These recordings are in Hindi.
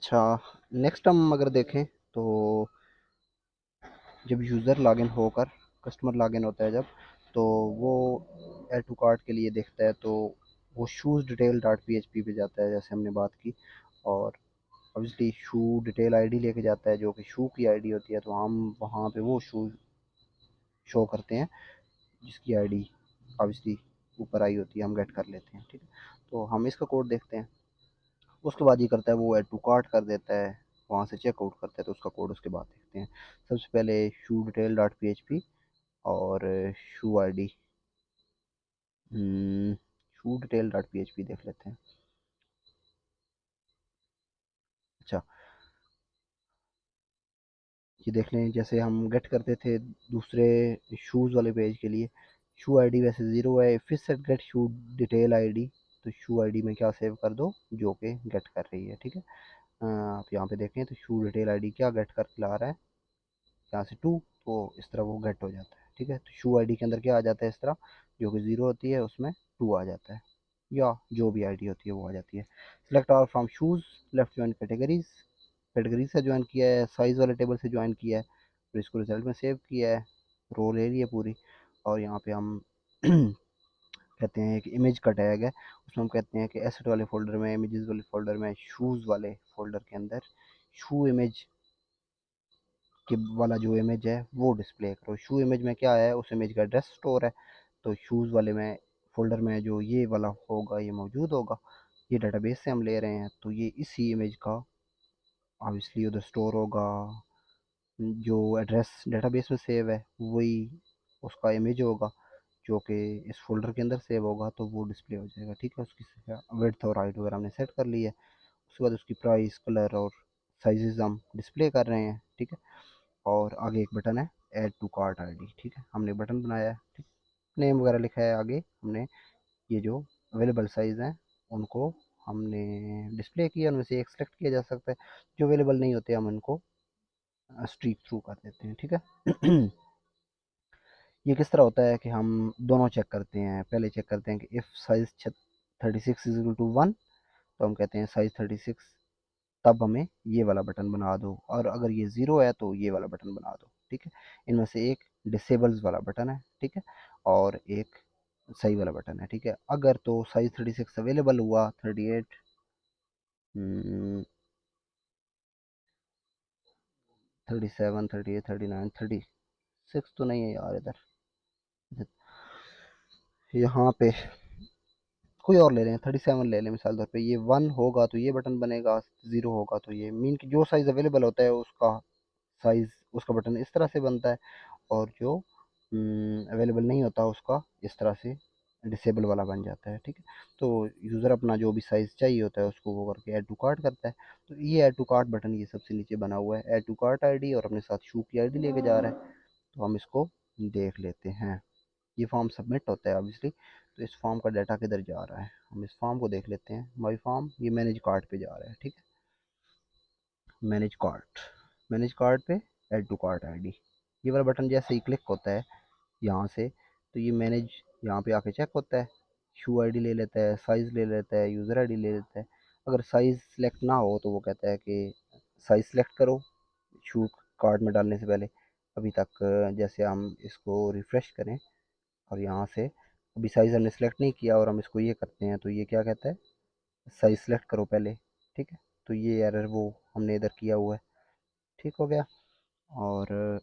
अच्छा, नेक्स्ट हम अगर देखें तो जब यूज़र लॉगिन होकर कस्टमर लॉगिन होता है जब, तो वो ऐड टू कार्ट के लिए देखता है, तो वो शूज़ डिटेल डॉट पीएचपी पे जाता है जैसे हमने बात की। और ऑब्वियसली शू डिटेल आईडी लेके जाता है जो कि शू की आईडी होती है, तो हम वहाँ पे वो शूज़ शो करते हैं जिसकी आईडी ऑब्वियसली ऊपर आई होती है, हम गेट कर लेते हैं। ठीक है, तो हम इसका कोड देखते हैं। उसके बाद ये करता है वो ऐड टू कार्ट कर देता है, वहाँ से चेकआउट करता है, तो उसका कोड उसके बाद देखते हैं। सबसे पहले shoe detail dot P H P और shoe I D, shoe detail dot P H P देख लेते हैं। अच्छा, ये देख लें जैसे हम गेट करते थे दूसरे शूज़ वाले पेज के लिए, शू आईडी वैसे ज़ीरो है, फिर सेट गेट शू डिटेल आईडी, तो शू आईडी में क्या सेव कर दो जो कि गेट कर रही है। ठीक है, आप यहाँ पे देखें तो शू डिटेल आईडी क्या गेट कर ला रहा है, यहाँ से टू, तो इस तरह वो गेट हो जाता है। ठीक है, तो शू आईडी के अंदर क्या आ जाता है, इस तरह जो कि ज़ीरो होती है उसमें टू आ जाता है, या जो भी आईडी होती है वो आ जाती है। Select all from shoes, left join categories, category से ज्वाइन किया है, साइज़ वाले टेबल से ज्वाइन किया है, फिर इसको रिजल्ट में सेव किया है, रो ले ली है पूरी। और यहाँ पे हम कहते हैं कि इमेज का टैग है, उसमें हम कहते हैं कि एसेट वाले फोल्डर में, इमेजेस वाले फोल्डर में, शूज़ वाले फोल्डर के अंदर शू इमेज के वाला जो इमेज है वो डिस्प्ले करो। शू इमेज में क्या है, उस इमेज का एड्रेस स्टोर है, तो शूज़ वाले में फोल्डर में जो ये वाला होगा ये मौजूद होगा। ये डाटाबेस से हम ले रहे हैं, तो ये इसी इमेज का ऑब्वियसली उधर स्टोर होगा। जो एड्रेस डेटाबेस में सेव है वही उसका इमेज होगा जो कि इस फोल्डर के अंदर सेव होगा, तो वो डिस्प्ले हो जाएगा। ठीक है, उसकी विड्थ और हाइट वगैरह हमने सेट कर ली है। उसके बाद उसकी प्राइस, कलर और साइजेस हम डिस्प्ले कर रहे हैं। ठीक है, और आगे एक बटन है ऐड टू कार्ट आईडी। ठीक है, हमने बटन बनाया है, ठीक, नेम वगैरह लिखा है। आगे हमने ये जो अवेलेबल साइज़ हैं उनको हमने डिस्प्ले किया, उनमें से एक सेलेक्ट किया जा सकता है। जो अवेलेबल नहीं होते हम उनको स्ट्रीक थ्रू कर देते हैं। ठीक है ये किस तरह होता है कि हम दोनों चेक करते हैं। पहले चेक करते हैं कि if size 36 is equal to 1, तो हम कहते हैं साइज़ 36, तब हमें ये वाला बटन बना दो, और अगर ये ज़ीरो है तो ये वाला बटन बना दो। ठीक है, इनमें से एक डिसेबल्स वाला बटन है, ठीक है, और एक सही वाला बटन है। ठीक है, अगर तो साइज़ 36 अवेलेबल हुआ, 38, 37, 38, 39, 36 तो नहीं है यार इधर, यहाँ पे कोई और ले लें, 37 ले लें मिसाल तौर पे। ये 1 होगा तो ये बटन बनेगा, 0 होगा तो ये, मीन कि जो साइज़ अवेलेबल होता है उसका साइज़, उसका बटन इस तरह से बनता है, और जो अवेलेबल नहीं होता उसका इस तरह से डिसेबल वाला बन जाता है। ठीक है, तो यूज़र अपना जो भी साइज़ चाहिए होता है उसको वो करके ऐड टू कार्ट करता है। तो ये ऐड टू कार्ट बटन ये सबसे नीचे बना हुआ है, ऐड टू कार्ट आईडी, और अपने साथ शू की आईडी लेके जा रहा है। तो हम इसको देख लेते हैं। ये फॉर्म सबमिट होता है ऑब्वियसली, तो इस फॉर्म का डाटा किधर जा रहा है, हम इस फॉर्म को देख लेते हैं। माई फॉर्म, ये मैनेज कार्ट पे जा रहा है। ठीक है, मैनेज कार्ट, मैनेज कार्ट पे ऐड टू कार्ट आईडी, ये वाला बटन जैसे ही क्लिक होता है यहाँ से, तो ये मैनेज यहाँ पे आके चेक होता है, शू आईडी ले लेता है, साइज़ ले लेता है, यूज़र आईडी ले लेता है। अगर साइज़ सेलेक्ट ना हो तो वो कहता है कि साइज़ सेलेक्ट करो शू कार्ट में डालने से पहले। अभी तक जैसे हम इसको रिफ़्रेश करें और यहाँ से अभी साइज़ हमने सेलेक्ट नहीं किया और हम इसको ये करते हैं, तो ये क्या कहता है, साइज़ सेलेक्ट करो पहले। ठीक है, तो ये एरर वो हमने इधर किया हुआ है। ठीक हो गया, और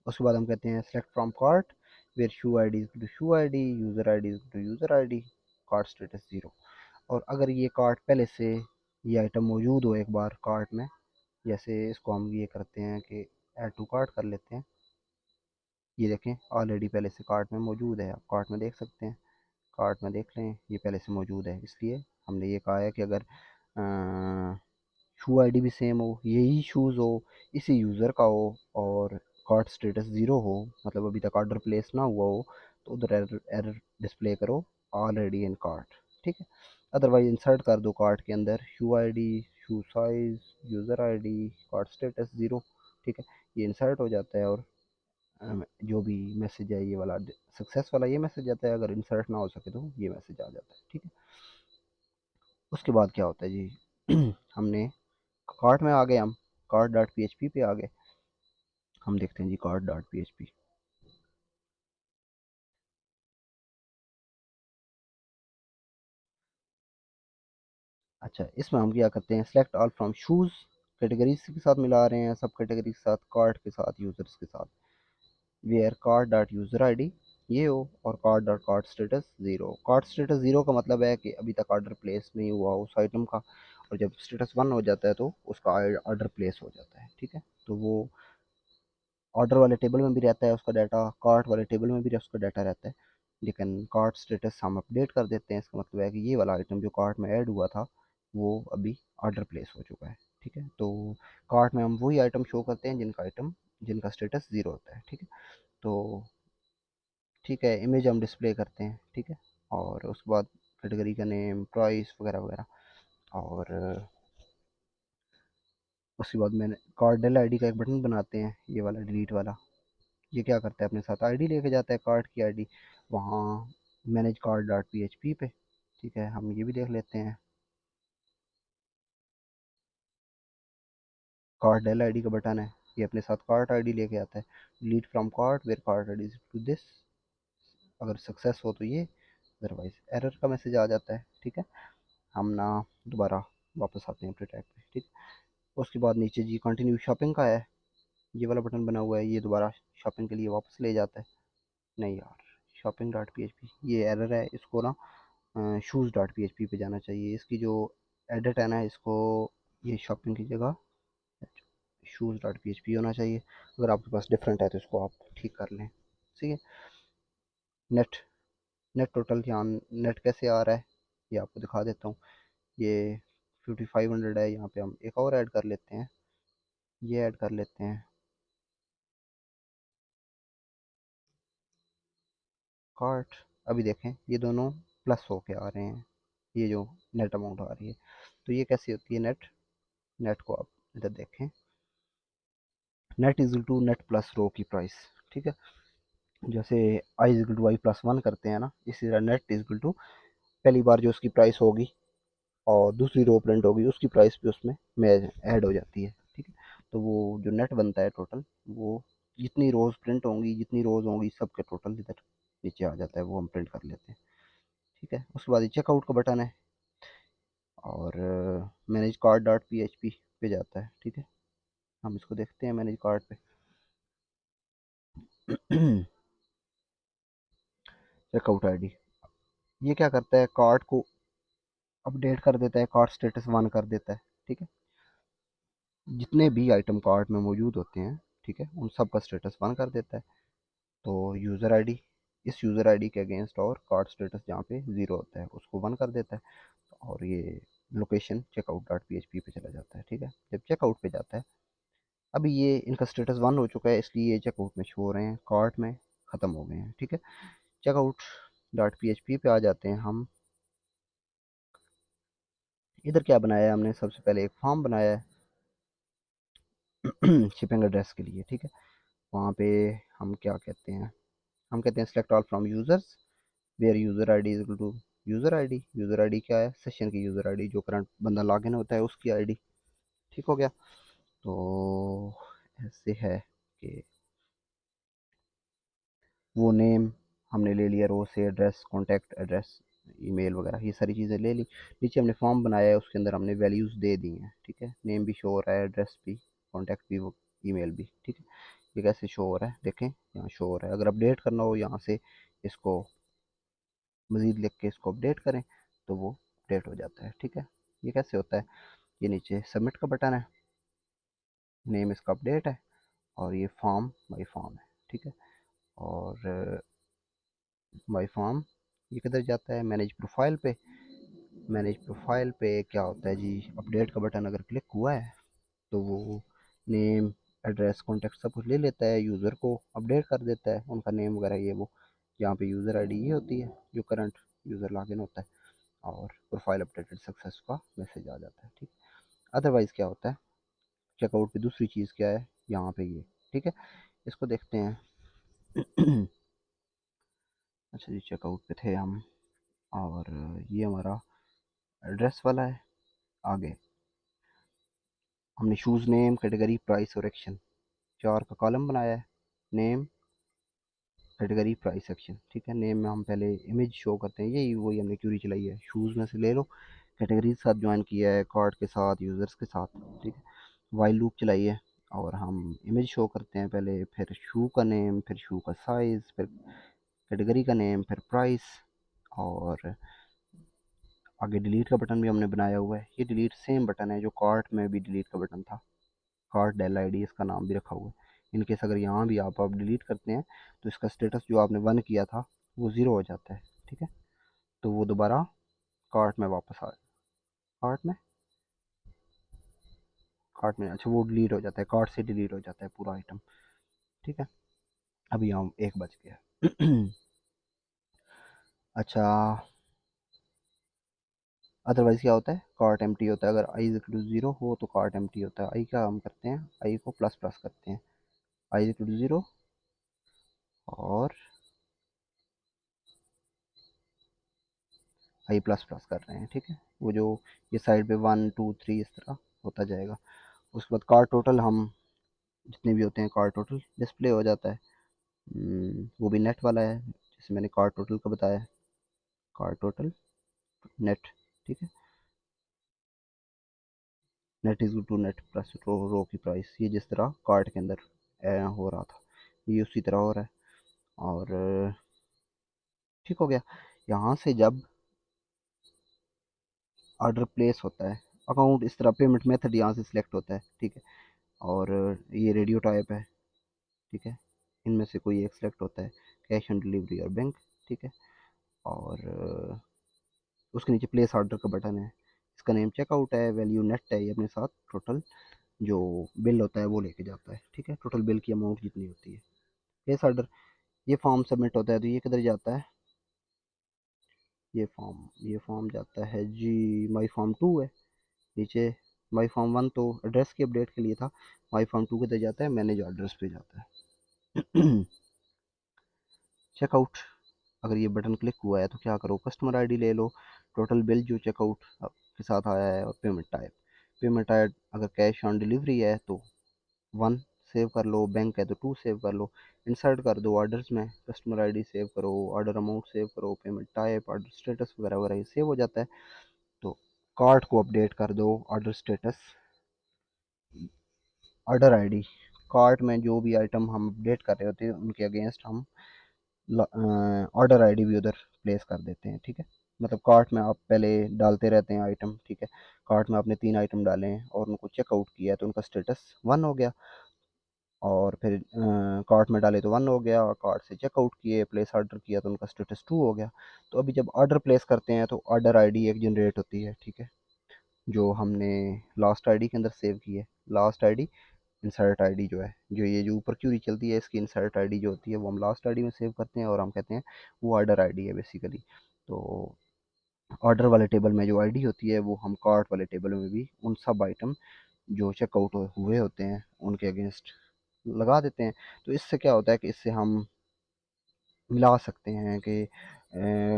उसके बाद हम कहते हैं select from cart where shoe I D is to shoe I D, user I D is to user I D, cart status zero. और अगर ये कार्ट पहले से ये आइटम मौजूद हो एक बार कार्ट में, जैसे इसको हम ये करते हैं कि ऐड टू कार्ट कर लेते हैं, ये देखें ऑलरेडी पहले से कार्ट में मौजूद है, आप कार्ट में देख सकते हैं, कार्ट में देख लें ये पहले से मौजूद है। इसलिए हमने ये कहा है कि अगर शू आईडी भी सेम हो, यही शूज़ हो, इसी यूज़र का हो, और कार्ट स्टेटस ज़ीरो हो, मतलब अभी तक ऑर्डर प्लेस ना हुआ हो, तो उधर एरर एरर डिस्प्ले करो ऑलरेडी इन कार्ट। ठीक है, अदरवाइज इंसर्ट कर दो कार्ट के अंदर शू आईडी, शू size, user ID, cart status zero. ठीक है, ये इंसर्ट हो जाता है, और जो भी मैसेज है ये वाला सक्सेस वाला ये मैसेज आता है। अगर इंसर्ट ना हो सके तो ये मैसेज आ जाता है। ठीक है, उसके बाद क्या होता है जी हमने कार्ट में आ गए हम, cart dot P H P पे आ गए। हम देखते हैं जी cart dot P H P. अच्छा, इसमें हम क्या करते हैं, select all from shoes, categories के साथ मिला रहे हैं, सब कैटेगरी के साथ, कार्ट के साथ, यूज़र्स के साथ। Where cart dot user I D ये हो, और cart dot cart status zero. Cart status zero का मतलब है कि अभी तक ऑर्डर प्लेस नहीं हुआ उस आइटम का, और जब स्टेटस वन हो जाता है तो उसका ऑर्डर प्लेस हो जाता है। ठीक है, तो वो ऑर्डर वाले टेबल में भी रहता है उसका डाटा, कार्ट वाले टेबल में भी उसका डाटा रहता है, लेकिन कार्ट स्टेटस हम अपडेट कर देते हैं। इसका मतलब है कि ये वाला आइटम जो कार्ट में ऐड हुआ था वो अभी ऑर्डर प्लेस हो चुका है। ठीक है, तो कार्ट में हम वही आइटम शो करते हैं जिनका स्टेटस ज़ीरो होता है। ठीक है, तो ठीक है, इमेज हम डिस्प्ले करते हैं। ठीक है, और उसके बाद कैटेगरी का नेम, प्राइस वगैरह वगैरह, और उसके बाद मैंने कार्ड आईडी का एक बटन बनाते हैं, ये वाला डिलीट वाला। ये क्या करता है, अपने साथ आईडी लेके जाता है, कार्ड की आईडी, वहाँ manage card dot P H P पे। ठीक है, हम ये भी देख लेते हैं, कार्ड डेल आईडी का बटन है, ये अपने साथ कार्ट आईडी लेके आता है। Delete from cart where cart ID to this, अगर सक्सेस हो तो ये, अदरवाइज एरर का मैसेज आ जाता है। ठीक है, हम ना दोबारा वापस आते हैं अपने टैग पे। ठीक, उसके बाद नीचे जी कंटिन्यू शॉपिंग का है, ये वाला बटन बना हुआ है, ये दोबारा शॉपिंग के लिए वापस ले जाता है। नहीं यार, shopping dot P H P ये एरर है, इसको ना shoes dot P H P पे जाना चाहिए। इसकी जो एडिट है ना, इसको ये शॉपिंग की जगह shoes dot P H P होना चाहिए। अगर आपके पास डिफरेंट है तो इसको आप ठीक कर लें। ठीक है, नेट नेट टोटल यहाँ नेट कैसे आ रहा है ये आपको दिखा देता हूँ। ये 5500 है, यहाँ पे हम एक और ऐड कर लेते हैं, ये ऐड कर लेते हैं, कार्ट। अभी देखें ये दोनों प्लस होके आ रहे हैं, ये जो नेट अमाउंट आ रही है। तो ये कैसे होती है नेट, नेट को आप इधर देखें, net is to net plus row की प्राइस। ठीक है, जैसे I is to I plus one करते हैं ना, इसी तरह नेट इज टू पहली बार जो उसकी प्राइस होगी और दूसरी रो प्रिंट होगी उसकी प्राइस भी उसमें में ऐड हो जाती है। ठीक है, तो वो जो नेट बनता है टोटल, वो जितनी रोज़ प्रिंट होंगी, जितनी रोज़ होंगी, सबके टोटल इधर नीचे आ जाता है, वो हम प्रिंट कर लेते हैं। ठीक है, उसके बाद ये चेकआउट का बटन है, और manage card dot P H P पे जाता है। ठीक है, हम इसको देखते हैं मैनेज कार्ड पे। चेकआउट आईडी ये क्या करता है, कार्ड को अपडेट कर देता है, कार्ड स्टेटस वन कर देता है। ठीक है, जितने भी आइटम कार्ड में मौजूद होते हैं, ठीक है, उन सब का स्टेटस वन कर देता है। तो यूज़र आईडी, इस यूज़र आईडी के अगेंस्ट और कार्ड स्टेटस जहाँ पे ज़ीरो होता है उसको वन कर देता है, और ये location checkout dot P H P पे चला जाता है। ठीक है, जब चेकआउट पे जाता है, अभी ये इनका स्टेटस वन हो चुका है, इसलिए ये चेकआउट में शो हो रहे हैं, कार्ट में ख़त्म हो गए हैं। ठीक है, checkout dot P H P पे आ जाते हैं हम। इधर क्या बनाया है हमने, सबसे पहले एक फॉर्म बनाया है शिपिंग एड्रेस के लिए। ठीक है, वहाँ पे हम क्या कहते हैं, हम कहते हैं select all from users where user I D is to user I D. User I D क्या है, सेशन की यूज़र आई डी, जो करंट बंदा लॉग इन होता है उसकी आई डी। ठीक हो गया, तो ऐसे है कि वो नेम हमने ले लिया, रो से एड्रेस, कॉन्टैक्ट एड्रेस, ईमेल वगैरह, ये सारी चीज़ें ले ली। नीचे हमने फॉर्म बनाया है, उसके अंदर हमने वैल्यूज़ दे दी हैं। ठीक है, नेम भी शो हो रहा है, एड्रेस भी, कॉन्टैक्ट भी, ईमेल भी। ठीक है, ये कैसे शो हो रहा है देखें, यहाँ शो हो रहा है। अगर अपडेट करना हो यहाँ से इसको मज़ीद लिख के इसको अपडेट करें तो वो अपडेट हो जाता है। ठीक है, ये कैसे होता है, ये नीचे सबमिट का बटन है, नेम इसका अपडेट है, और ये फॉर्म माई फॉर्म है। ठीक है, और माई फॉर्म ये किधर जाता है, मैनेज प्रोफाइल पे। मैनेज प्रोफाइल पे क्या होता है जी, अपडेट का बटन अगर क्लिक हुआ है तो वो नेम, एड्रेस, कॉन्टेक्ट सब कुछ ले लेता है, यूज़र को अपडेट कर देता है, उनका नेम वगैरह ये वो। यहाँ पे यूज़र आईडी ये होती है जो करंट यूज़र लॉगिन होता है, और प्रोफाइल अपडेटेड सक्सेस का मैसेज आ जाता है। ठीक, अदरवाइज़ क्या होता है, चेकआउट पे दूसरी चीज़ क्या है, यहाँ पे ये। ठीक है, इसको देखते हैं। अच्छा जी, चेकआउट पे थे हम, और ये हमारा एड्रेस वाला है। आगे हमने शूज़ नेम, कैटेगरी, प्राइस और एक्शन 4 का कॉलम बनाया है। Name, category, price, action. ठीक है, नेम में हम पहले इमेज शो करते हैं, यही वही हमने क्यूरी चलाई है, शूज़ में से ले लो, कैटेगरी के साथ ज्वाइन किया है, कार्ड के साथ, यूज़र्स के साथ। ठीक है, वाइल लूप चलाई है और हम इमेज शो करते हैं पहले, फिर शू का नेम, फिर शू का साइज़, फिर कैटेगरी का नेम, फिर प्राइस, और आगे डिलीट का बटन भी हमने बनाया हुआ है। ये डिलीट सेम बटन है जो कार्ट में भी डिलीट का बटन था, कार्ट डेल आईडी इसका नाम भी रखा हुआ है। इनकेस अगर यहाँ भी आप डिलीट करते हैं तो इसका स्टेटस जो आपने 1 किया था वो 0 हो जाता है। ठीक है, तो वो दोबारा कार्ट में वापस आ, कार्ट में, कार्ट में, अच्छा वो डिलीट हो जाता है, कार्ट से डिलीट हो जाता है पूरा आइटम। ठीक है, अभी यहाँ एक बच गया। अच्छा, अदरवाइज क्या होता है, कार्ट एम्प्टी होता है। अगर आई इज इक्वल टू 0 हो तो कार्ट एम्प्टी होता है। आई का हम करते हैं, आई को प्लस प्लस करते हैं, आई इज इक्वल टू 0 और आई प्लस प्लस कर रहे हैं। ठीक है, वो जो ये साइड पे 1 2 3 इस तरह होता जाएगा। उसके बाद कार टोटल, हम जितने भी होते हैं कार टोटल डिस्प्ले हो जाता है। वो भी नेट वाला है, जैसे मैंने कार टोटल का बताया, कार टोटल नेट। ठीक है, net is to net plus row की प्राइस, ये जिस तरह कार्ट के अंदर हो रहा था ये उसी तरह हो रहा है। और ठीक हो गया। यहाँ से जब ऑर्डर प्लेस होता है, अकाउंट इस तरह, पेमेंट मेथड यहाँ से सिलेक्ट होता है। ठीक है, और ये रेडियो टाइप है। ठीक है, इनमें से कोई एक सिलेक्ट होता है, कैश ऑन डिलीवरी और बैंक। ठीक है, और उसके नीचे प्लेस ऑर्डर का बटन है, इसका नेम चेकआउट है, वैल्यू नेट है, ये अपने साथ टोटल जो बिल होता है वो लेके जाता है। ठीक है, टोटल बिल की अमाउंट जितनी होती है। प्लेस ऑर्डर, ये फॉर्म सबमिट होता है तो ये किधर जाता है, ये फॉर्म जाता है जी, माई फॉर्म 2 है नीचे। माई फॉर्म 1 तो एड्रेस की अपडेट के लिए था, माई फॉर्म 2 किधर जाता है, मैनेज ऑर्डर्स पे जाता है। चेकआउट, अगर ये बटन क्लिक हुआ है तो क्या करो, कस्टमर आईडी ले लो, टोटल बिल जो चेकआउट के साथ आया है, और पेमेंट टाइप, पेमेंट टाइप अगर कैश ऑन डिलीवरी है तो 1 सेव कर लो, बैंक है तो 2 सेव कर लो, इंसर्ट कर दो ऑर्डर्स में, कस्टमर आईडी सेव करो, ऑर्डर अमाउंट सेव करो, पेमेंट टाइप, ऑर्डर स्टेटस वगैरह वगैरह ये सेव हो जाता है। तो कार्ट को अपडेट कर दो, order status, order ID, cart में जो भी आइटम हम अपडेट कर रहे होते हैं उनके अगेंस्ट हम ऑर्डर आईडी भी उधर प्लेस कर देते हैं। ठीक है, मतलब कार्ट में आप पहले डालते रहते हैं आइटम। ठीक है, कार्ट में आपने 3 आइटम डाले हैं और उनको चेकआउट किया तो उनका स्टेटस 1 हो गया, और फिर कार्ट में डाले तो 1 हो गया, और कार्ट से चेकआउट किए, प्लेस ऑर्डर किया तो उनका स्टेटस 2 हो गया। तो अभी जब ऑर्डर प्लेस करते हैं तो ऑर्डर आईडी एक जनरेट होती है। ठीक है, जो हमने लास्ट आईडी के अंदर सेव की है, लास्ट आईडी, इंसर्ट आईडी जो है, जो ये जो ऊपर क्यूरी चलती है इसकी इंसर्ट आईडी जो होती है वो हम लास्ट आईडी में सेव करते हैं, और हम कहते हैं वो ऑर्डर आईडी है बेसिकली। तो ऑर्डर वाले टेबल में जो आईडी होती है वो हम कार्ट वाले टेबल में भी उन सब आइटम जो चेकआउट हुए होते हैं उनके अगेंस्ट लगा देते हैं। तो इससे क्या होता है कि इससे हम मिला सकते हैं कि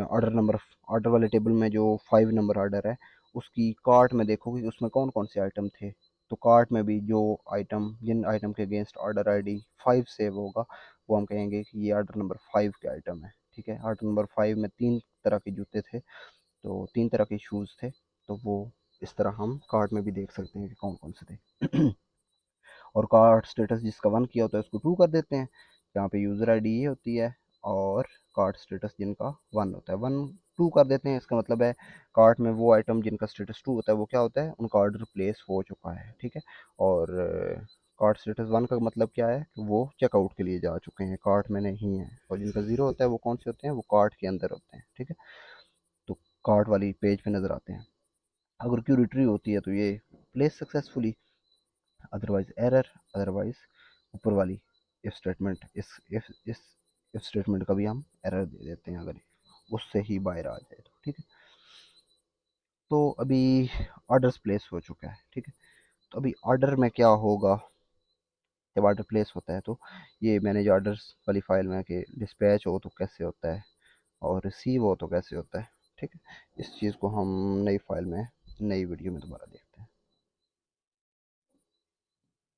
ऑर्डर नंबर, ऑर्डर वाले टेबल में जो 5 नंबर ऑर्डर है उसकी कार्ट में देखो कि उसमें कौन कौन से आइटम थे, तो कार्ट में भी जो आइटम, जिन आइटम के अगेंस्ट ऑर्डर आईडी 5 सेव होगा वो हम कहेंगे कि ये ऑर्डर नंबर 5 के आइटम है। ठीक है, ऑर्डर नंबर 5 में 3 तरह के जूते थे, तो 3 तरह के शूज़ थे, तो वो इस तरह हम कार्ट में भी देख सकते हैं कि कौन कौन से थे। और कार्ट स्टेटस जिसका 1 किया होता है उसको 2 कर देते हैं, जहाँ पे यूज़र आईडी ये होती है, और कार्ट स्टेटस जिनका 1 होता है 1 2 कर देते हैं। इसका मतलब है कार्ट में वो आइटम जिनका स्टेटस 2 होता है वो क्या होता है, उनका ऑर्डर प्लेस हो चुका है। ठीक है, और कार्ट स्टेटस 1 का मतलब क्या है कि वो चेकआउट के लिए जा चुके हैं, कार्ट में नहीं है। और जिनका 0 होता है वो कौन से होते हैं, वो कार्ट के अंदर होते हैं। ठीक है, तो कार्ट वाली पेज पे नज़र आते हैं। अगर क्यूरी ट्री होती है तो ये place successfully, otherwise error, otherwise ऊपर वाली इफ स्टेटमेंट, इस स्टेटमेंट का भी हम एरर दे देते हैं अगर उससे ही बाहर आ जाए तो। ठीक है, तो अभी ऑर्डर्स प्लेस हो चुका है। ठीक है, तो अभी ऑर्डर में क्या होगा, जब ऑर्डर प्लेस होता है तो ये मैनेज ऑर्डर्स वाली फाइल में कि डिस्पैच हो तो कैसे होता है और रिसीव हो तो कैसे होता है। ठीक है, इस चीज़ को हम नई फाइल में, नई वीडियो में दोबारा देखेंगे।